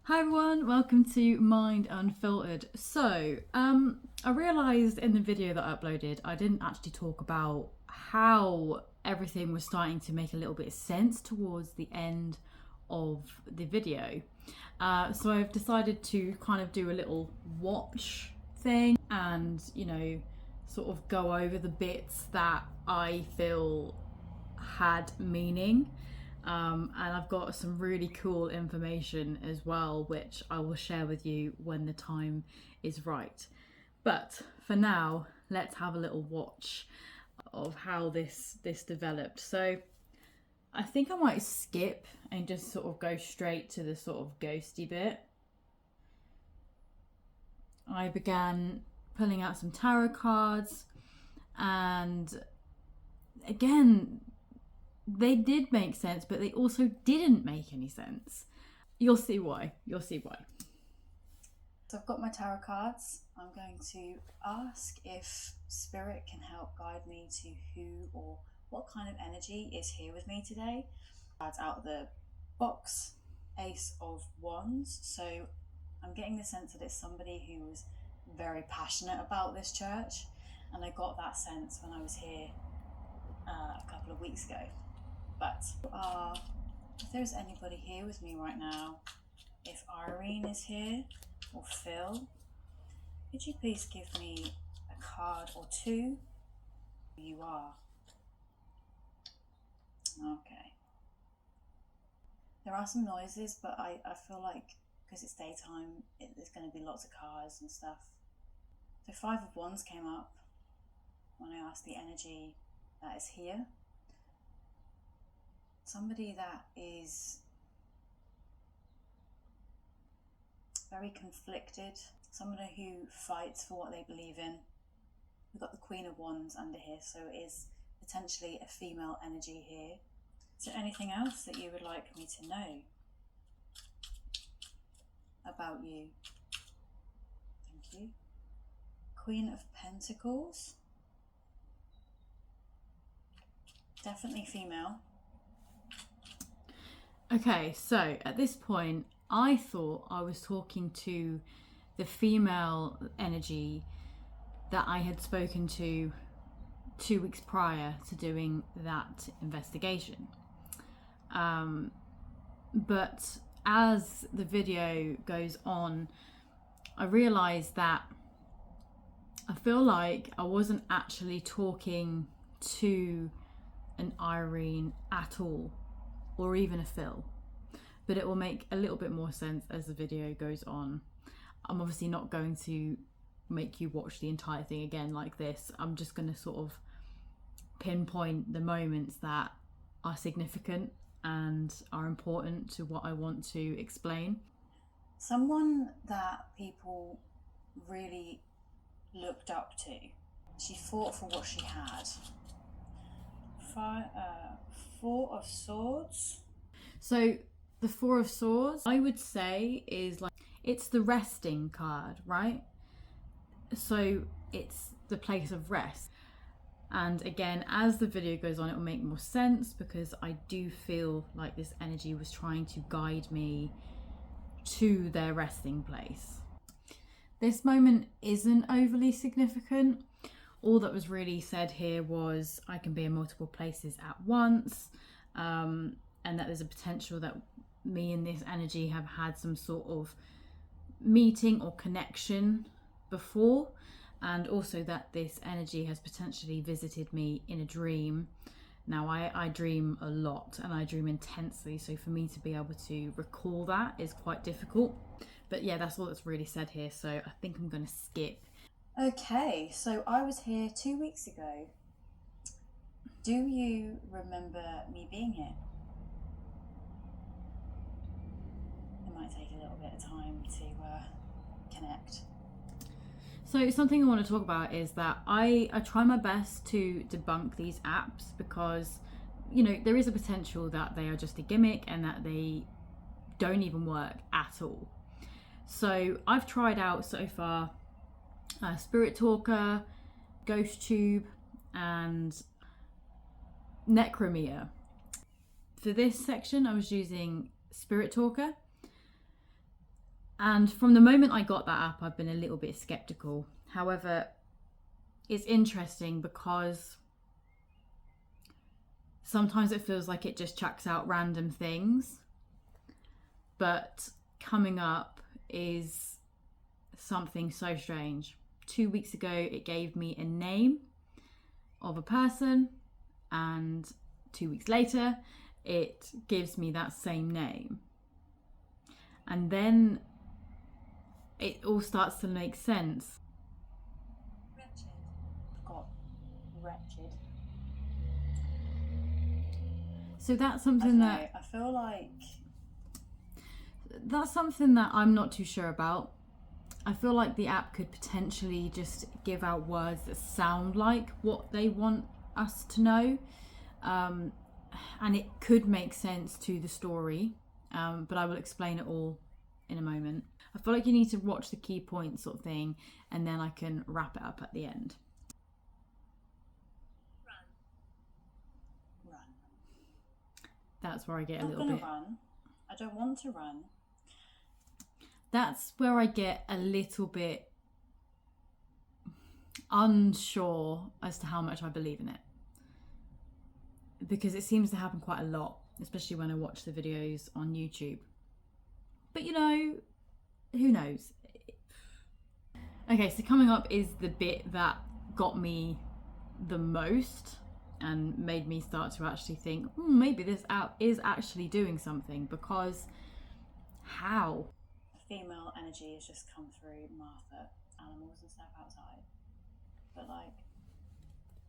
Hi everyone, welcome to Mind Unfiltered. So, I realised in the video that I uploaded, I didn't actually talk about how everything was starting to make a little bit of sense towards the end of the video. So I've decided to kind of do a little watch thing and, sort of go over the bits that I feel had meaning. And I've got some really cool information as well, which I will share with you when the time is right. But for now, let's have a little watch of how this developed. So I think I might skip and just sort of go straight to the sort of ghosty bit. I began pulling out some tarot cards, and again, they did make sense, but they also didn't make any sense. You'll see why. So I've got my tarot cards. I'm going to ask if Spirit can help guide me to who or what kind of energy is here with me today. Cards out of the box, Ace of Wands. So I'm getting the sense that it's somebody who was very passionate about this church, and I got that sense when I was here a couple of weeks ago. But if there's anybody here with me right now, if Irene is here or Phil, could you please give me a card or two? You are. Okay. There are some noises, but I feel like because it's daytime, there's going to be lots of cars and stuff. So Five of Wands came up when I asked the energy that is here. Somebody that is very conflicted, somebody who fights for what they believe in. We've got the Queen of Wands under here, so it is potentially a female energy here. Is there anything else that you would like me to know about you? Thank you. Queen of Pentacles. Definitely female. Okay, so at this point, I thought I was talking to the female energy that I had spoken to 2 weeks prior to doing that investigation. But as the video goes on, I realised that I feel like I wasn't actually talking to an Irene at all, or even a Phil, but it will make a little bit more sense as the video goes on. I'm obviously not going to make you watch the entire thing again like this. I'm just going to sort of pinpoint the moments that are significant and are important to what I want to explain. Someone that people really looked up to. She fought for what she had. Four of Swords. So the Four of Swords, I would say, is like, it's the resting card, right? So it's the place of rest. And again, as the video goes on, it will make more sense because I do feel like this energy was trying to guide me to their resting place. This moment isn't overly significant. All that was really said here was I can be in multiple places at once, and that there's a potential that me and this energy have had some sort of meeting or connection before, and also that this energy has potentially visited me in a dream. Now I dream a lot and I dream intensely, so for me to be able to recall that is quite difficult. But yeah, that's all that's really said here, so I think I'm going to skip. Okay, so I was here 2 weeks ago. Do you remember me being here? It might take a little bit of time to connect. So something I want to talk about is that I try my best to debunk these apps because, there is a potential that they are just a gimmick and that they don't even work at all. So I've tried out so far Spirit Talker, GhostTube, and Necromia. For this section, I was using Spirit Talker. And from the moment I got that app, I've been a little bit skeptical. However, it's interesting because sometimes it feels like it just chucks out random things. But coming up is something so strange. 2 weeks ago, it gave me a name of a person, and 2 weeks later, it gives me that same name. And then it all starts to make sense. Wretched. Got wretched. So that's I something don't know. that I feel like that's something that I'm not too sure about. I feel like the app could potentially just give out words that sound like what they want us to know. And it could make sense to the story, but I will explain it all in a moment. I feel like you need to watch the key points sort of thing, and then I can wrap it up at the end. run. That's where I get a I'm not little gonna bit... run. I don't want to run. That's where I get a little bit unsure as to how much I believe in it. Because it seems to happen quite a lot, especially when I watch the videos on YouTube. But you know, who knows? Okay, so coming up is the bit that got me the most and made me start to actually think, maybe this app is actually doing something, because how? Female energy has just come through Martha, animals and stuff outside. But like,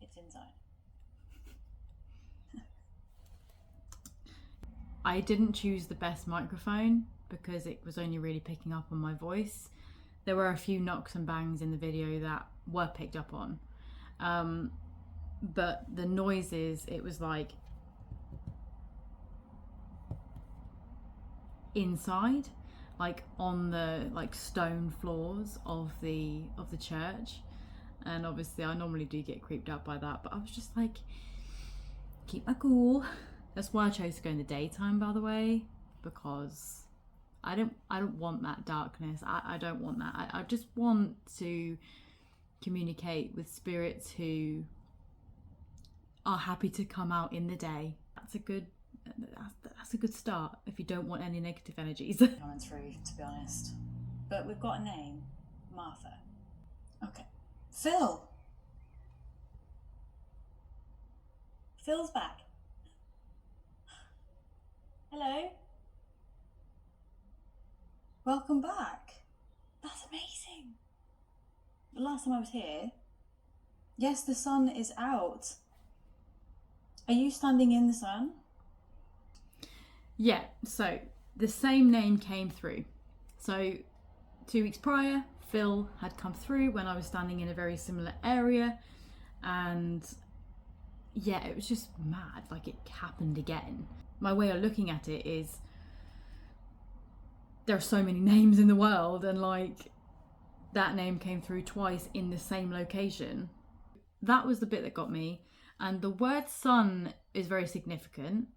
it's inside. I didn't choose the best microphone because it was only really picking up on my voice. There were a few knocks and bangs in the video that were picked up on. But the noises, it was like inside, like on the stone floors of the church. And obviously I normally do get creeped out by that, but I was just like, keep my cool. That's why I chose to go in the daytime, by the way, because I don't want that darkness. I don't want that. I just want to communicate with spirits who are happy to come out in the day. That's a good start if you don't want any negative energies. Coming through, to be honest. But we've got a name, Martha. Okay. Phil! Phil's back. Hello? Welcome back. That's amazing. The last time I was here, yes, the sun is out. Are you standing in the sun? Yeah, so the same name came through. So 2 weeks prior, Phil had come through when I was standing in a very similar area, and yeah, it was just mad. Like, it happened again. My way of looking at it is there are so many names in the world, and like that name came through twice in the same location. That was the bit that got me. And the word sun is very significant.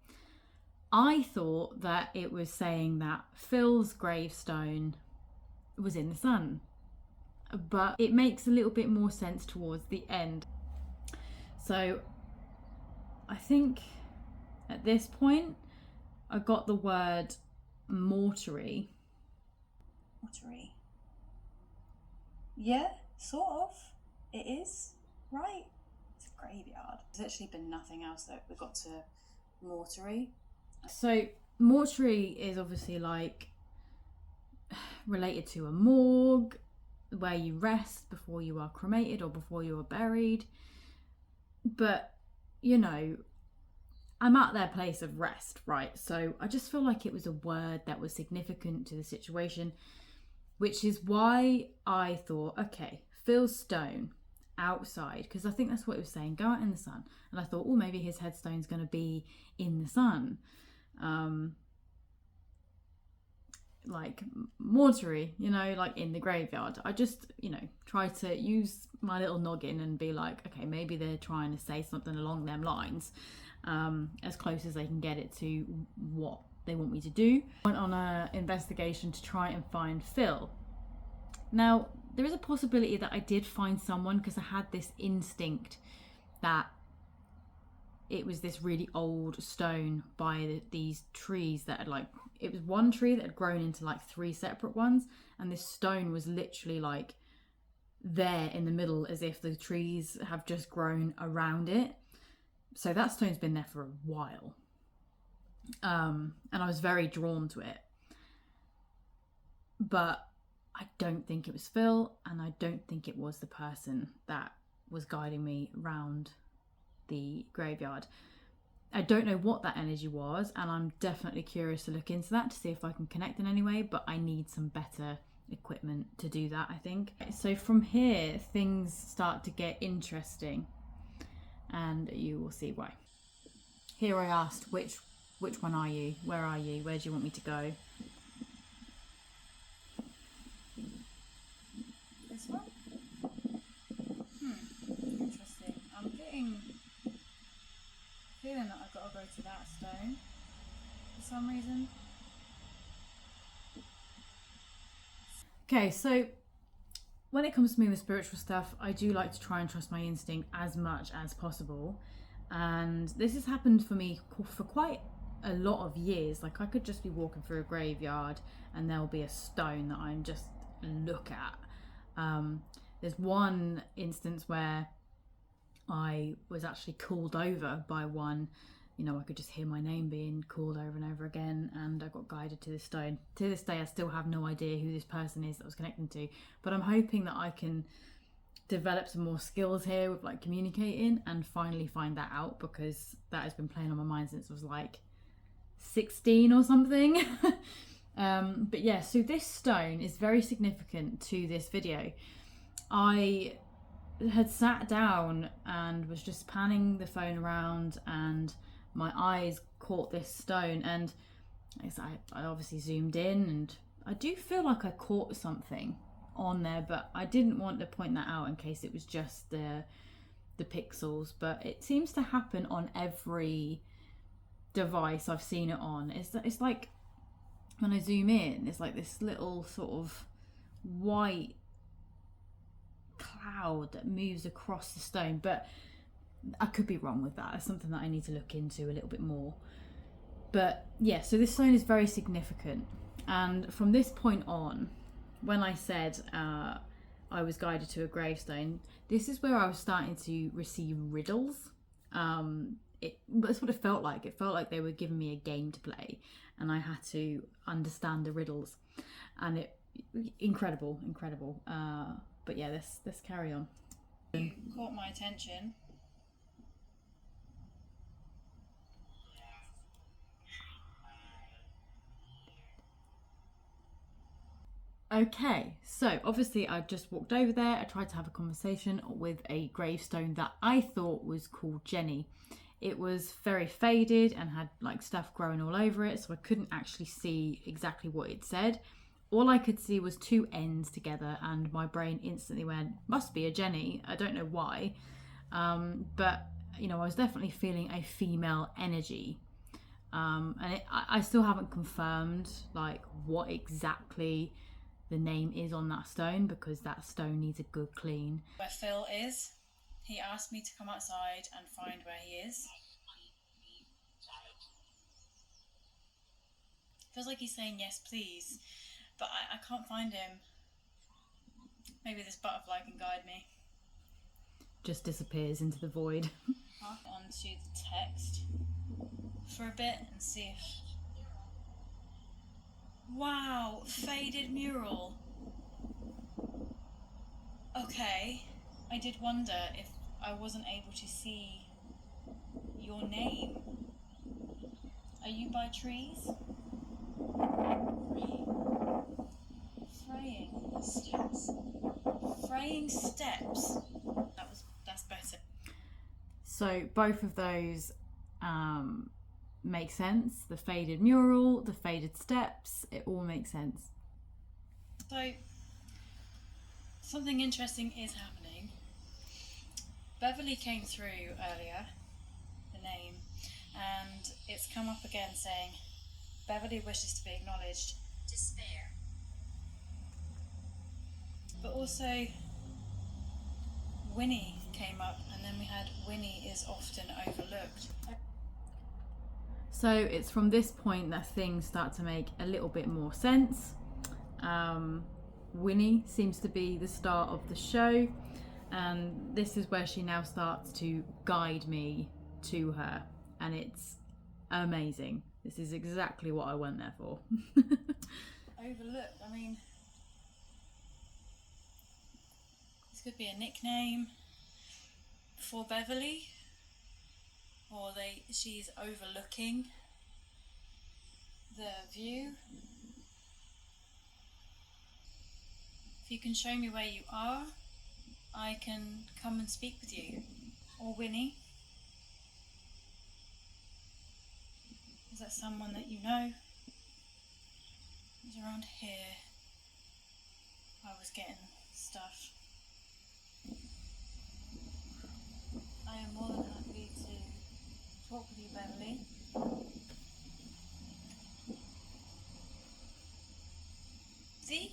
I thought that it was saying that Phil's gravestone was in the sun, but it makes a little bit more sense towards the end. So I think at this point I got the word mortuary. Mortuary. Yeah, sort of. It is, right? It's a graveyard. There's actually been nothing else that we got to mortuary. So mortuary is obviously like related to a morgue, where you rest before you are cremated or before you are buried. But you know, I'm at their place of rest, right? So I just feel like it was a word that was significant to the situation, which is why I thought, okay, Phil's stone outside, because I think that's what it was saying, go out in the sun. And I thought, maybe his headstone's going to be in the sun. Like mortuary, you know, like in the graveyard. I just, try to use my little noggin and be like, okay, maybe they're trying to say something along them lines, as close as they can get it to what they want me to do. I went on an investigation to try and find Phil. Now, there is a possibility that I did find someone, because I had this instinct that it was this really old stone by these trees that had like, it was one tree that had grown into like 3 separate ones, and this stone was literally like there in the middle, as if the trees have just grown around it. So that stone's been there for a while. And I was very drawn to it. But I don't think it was Phil, and I don't think it was the person that was guiding me round the graveyard. I don't know what that energy was, and I'm definitely curious to look into that to see if I can connect in any way, but I need some better equipment to do that, I think. So from here, things start to get interesting, and you will see why. Here I asked, which one are you? Where are you? Where do you want me to go? This one? Interesting. I'm getting a feeling that I've got to go to that stone for some reason. Okay, so when it comes to me with spiritual stuff, I do like to try and trust my instinct as much as possible. And this has happened for me for quite a lot of years. Like, I could just be walking through a graveyard and there'll be a stone that I'm just look at. There's one instance where I was actually called over by one. You know, I could just hear my name being called over and over again, and I got guided to this stone. To this day, I still have no idea who this person is that I was connecting to, but I'm hoping that I can develop some more skills here with like communicating and finally find that out, because that has been playing on my mind since I was like 16 or something. But yeah, so this stone is very significant to this video. I had sat down and was just panning the phone around, and my eyes caught this stone, and I obviously zoomed in, and I do feel like I caught something on there, but I didn't want to point that out in case it was just the pixels. But it seems to happen on every device I've seen it on. It's like when I zoom in, it's like this little sort of white cloud that moves across the stone, but I could be wrong with that. It's something that I need to look into a little bit more. But yeah, so this stone is very significant, and from this point on, when I said I was guided to a gravestone, this is where I was starting to receive riddles. That's what it felt like. It felt like they were giving me a game to play, and I had to understand the riddles, and incredible. But yeah, let's carry on. You caught my attention. Okay, so obviously I just walked over there. I tried to have a conversation with a gravestone that I thought was called Jenny. It was very faded and had like stuff growing all over it, so I couldn't actually see exactly what it said. All I could see was 2 N's together, and my brain instantly went, must be a Jenny. I don't know why, but you know, I was definitely feeling a female energy, and I still haven't confirmed like what exactly the name is on that stone, because that stone needs a good clean. Where Phil is, he asked me to come outside and find where he is. Feels like he's saying yes please, but I can't find him. Maybe this butterfly can guide me. Just disappears into the void. Onto the text for a bit and see if... Wow, faded mural. Okay, I did wonder if I wasn't able to see your name. Are you by trees? Fraying steps. Fraying steps. That's better. So both of those make sense. The faded mural, the faded steps, it all makes sense. So something interesting is happening. Beverly came through earlier, the name, and it's come up again saying Beverly wishes to be acknowledged. Despair. But also, Winnie came up, and then we had Winnie is often overlooked. So it's from this point that things start to make a little bit more sense. Winnie seems to be the star of the show, and this is where she now starts to guide me to her, and it's amazing. This is exactly what I went there for. Overlooked, I mean, this could be a nickname for Beverly, or she's overlooking the view. If you can show me where you are, I can come and speak with you. Or Winnie. Is that someone that you know? Who's around here? I was getting stuff. I am more than happy to talk with you, Beverly. The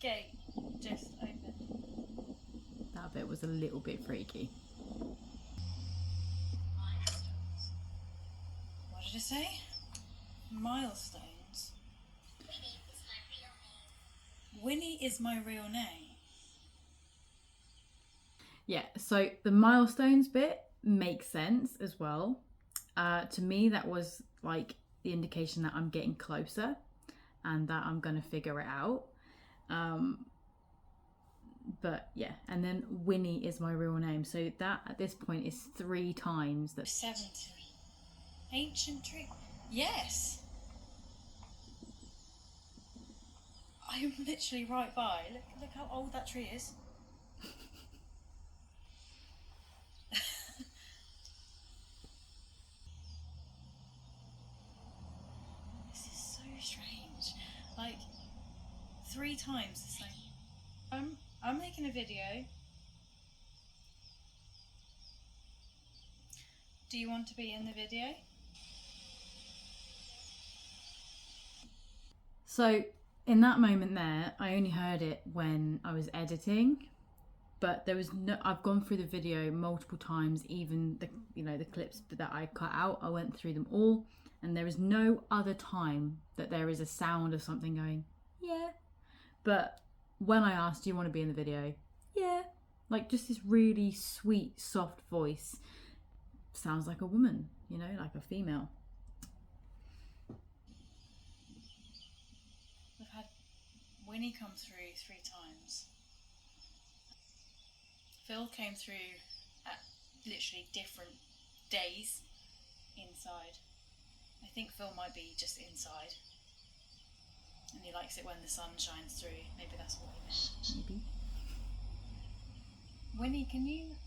gate just opened. That bit was a little bit freaky. Milestones. What did it say? Milestones. Winnie is my real name. Yeah, so the milestones bit makes sense as well. To me, that was like the indication that I'm getting closer and that I'm going to figure it out. But yeah, and then Winnie is my real name. So that at this point is 3 times that. 70. Ancient tree. Yes. I'm literally right by. Look how old that tree is. This is so strange. Like 3 times the same. I'm making a video. Do you want to be in the video? So in that moment there, I only heard it when I was editing, but there was no. I've gone through the video multiple times, even the clips that I cut out. I went through them all, and there is no other time that there is a sound of something going, yeah. But when I asked, do you want to be in the video? Yeah. Like just this really sweet, soft voice. Sounds like a woman, like a female. We've had Winnie come through 3 times. Phil came through at literally different days inside. I think Phil might be just inside. And he likes it when the sun shines through. Maybe that's what he meant. Maybe. Winnie, can you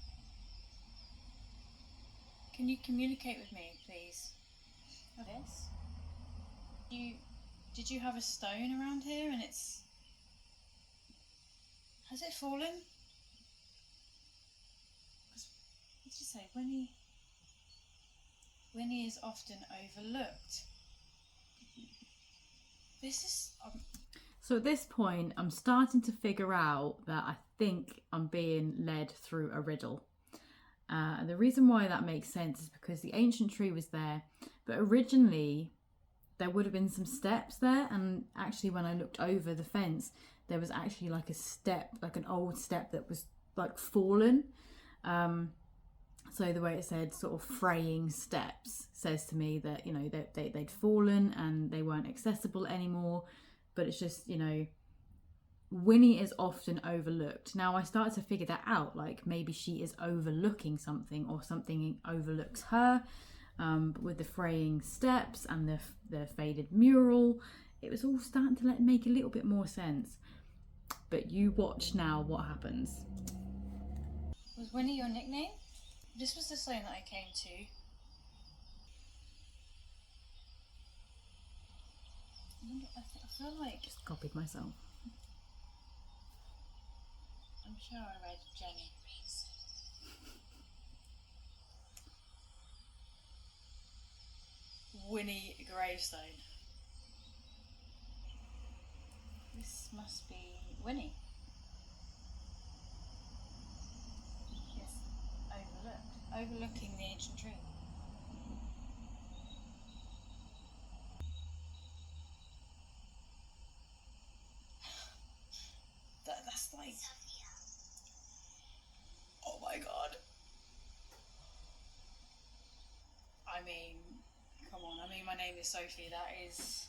communicate with me, please? This? Did you have a stone around here and has it fallen? What did you say? Winnie is often overlooked. This is... So at this point, I'm starting to figure out that I think I'm being led through a riddle. And the reason why that makes sense is because the ancient tree was there, but originally there would have been some steps there. And actually, when I looked over the fence, there was actually like a step, like an old step that was like fallen. So the way it said sort of fraying steps says to me that, they'd fallen and they weren't accessible anymore. But it's just, Winnie is often overlooked. Now I started to figure that out, like maybe she is overlooking something or something overlooks her. But with the fraying steps and the faded mural, it was all starting to make a little bit more sense. But you watch now what happens. Was Winnie your nickname? This was the stone that I came to. I feel like... Just copied myself. I'm sure I read Jenny. Winnie gravestone. This must be Winnie. Yes, overlooking the ancient tree. That's like, oh my god. I mean, come on. I mean, my name is Sophie. That is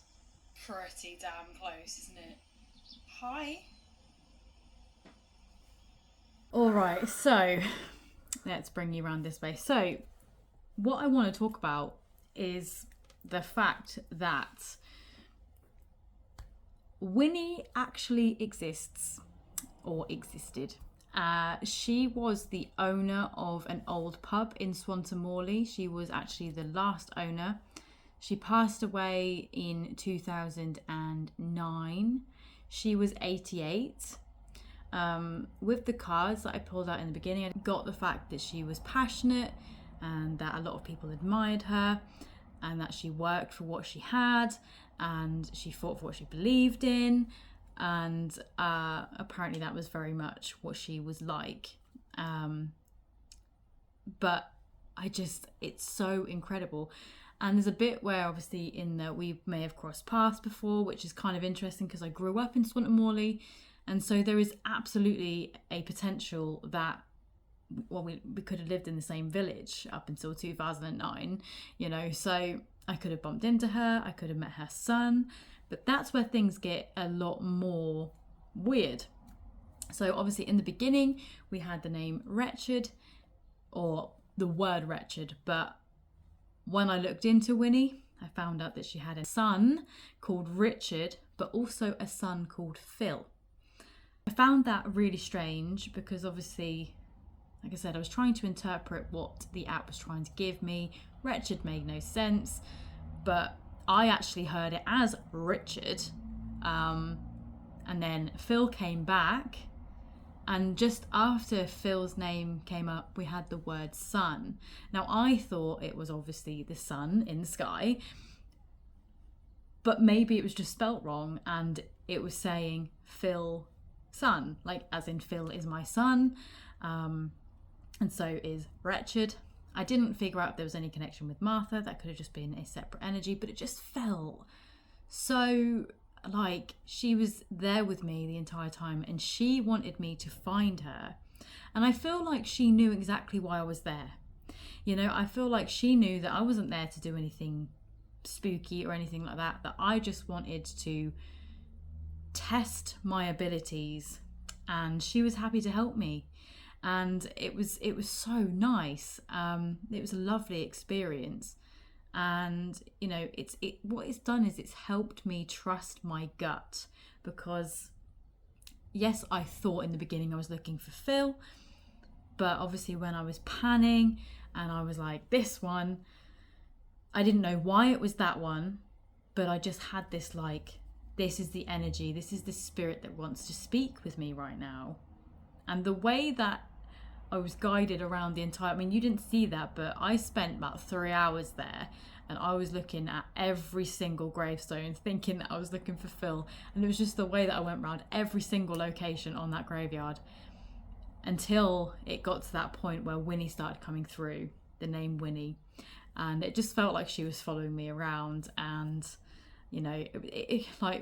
pretty damn close, isn't it? Hi. All right, so let's bring you around this way. So, what I want to talk about is the fact that Winnie actually exists, or existed. She was the owner of an old pub in Swanton Morley. She was actually the last owner. She passed away in 2009. She was 88. With the cards that I pulled out in the beginning, I got the fact that she was passionate and that a lot of people admired her and that she worked for what she had and she fought for what she believed in. And apparently that was very much what she was like. But it's so incredible. And there's a bit where obviously in that we may have crossed paths before, which is kind of interesting because I grew up in Swanton Morley. And so there is absolutely a potential that, well, we could have lived in the same village up until 2009, so I could have bumped into her, I could have met her son, but that's where things get a lot more weird. So obviously in the beginning, we had the name Wretched, or the word wretched, but when I looked into Winnie, I found out that she had a son called Richard, but also a son called Phil. I found that really strange because obviously, like I said, I was trying to interpret what the app was trying to give me. Wretched made no sense, but I actually heard it as Richard. And then Phil came back, and just after Phil's name came up, we had the word sun. Now, I thought it was obviously the sun in the sky, but maybe it was just spelt wrong and it was saying Phil son, like as in Phil is my son, and so is Wretched. I didn't figure out if there was any connection with Martha. That could have just been a separate energy, but it just felt so like she was there with me the entire time and she wanted me to find her. And I feel like she knew exactly why I was there. I feel like she knew that I wasn't there to do anything spooky or anything like that, that I just wanted to test my abilities, and she was happy to help me, and it was so nice. It was a lovely experience, and what it's done is it's helped me trust my gut, because yes, I thought in the beginning I was looking for Phil, but obviously when I was panning and I was like, this one, I didn't know why it was that one, but I just had this like, this is the energy, this is the spirit that wants to speak with me right now. And the way that I was guided around the entire, I mean, you didn't see that, but I spent about 3 hours there and I was looking at every single gravestone thinking that I was looking for Phil. And it was just the way that I went around every single location on that graveyard until it got to that point where Winnie started coming through, the name Winnie. And it just felt like she was following me around and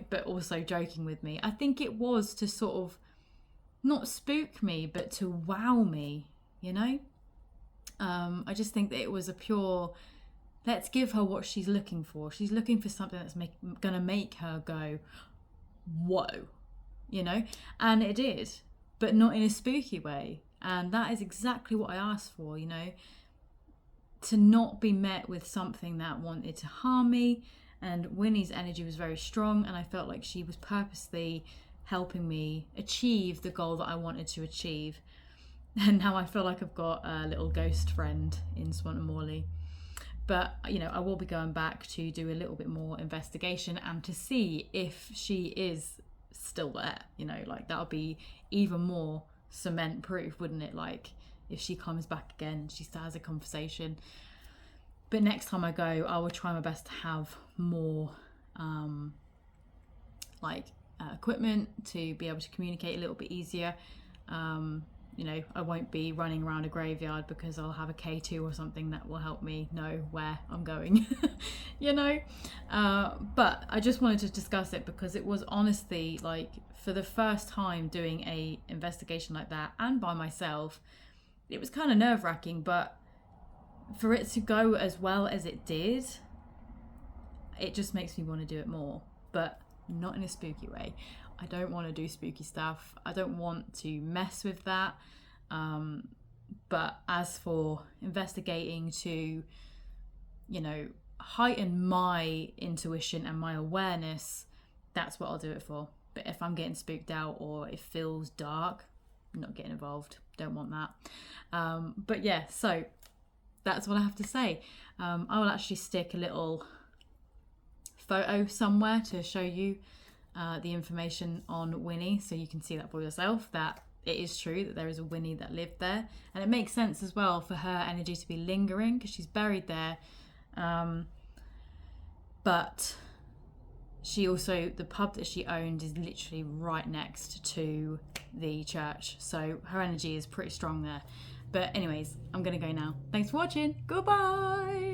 but also joking with me. I think it was to sort of not spook me, but to wow me, I just think that it was a pure, let's give her what she's looking for. She's looking for something that's gonna make her go, whoa, and it did, but not in a spooky way. And that is exactly what I asked for, to not be met with something that wanted to harm me. And Winnie's energy was very strong, and I felt like she was purposely helping me achieve the goal that I wanted to achieve. And now I feel like I've got a little ghost friend in Swanton Morley. But, I will be going back to do a little bit more investigation and to see if she is still there, that would be even more cement proof, wouldn't it? Like, if she comes back again and she still has a conversation. But next time I go, I will try my best to have more equipment to be able to communicate a little bit easier. You know, I won't be running around a graveyard because I'll have a K2 or something that will help me know where I'm going, you know. But I just wanted to discuss it because it was honestly, like, for the first time doing a investigation like that and by myself, it was kind of nerve-wracking, but for it to go as well as it did, it just makes me want to do it more, but not in a spooky way. I don't want to do spooky stuff. I don't want to mess with that. But as for investigating to, you know, heighten my intuition and my awareness, that's what I'll do it for. But if I'm getting spooked out or it feels dark, I'm not getting involved. Don't want that. But yeah, so that's what I have to say. I will actually stick a little photo somewhere to show you the information on Winnie, so you can see that for yourself, that it is true that there is a Winnie that lived there, and it makes sense as well for her energy to be lingering because she's buried there. But she also, the pub that she owned is literally right next to the church, so her energy is pretty strong there. But anyways, I'm gonna go now. Thanks for watching. Goodbye.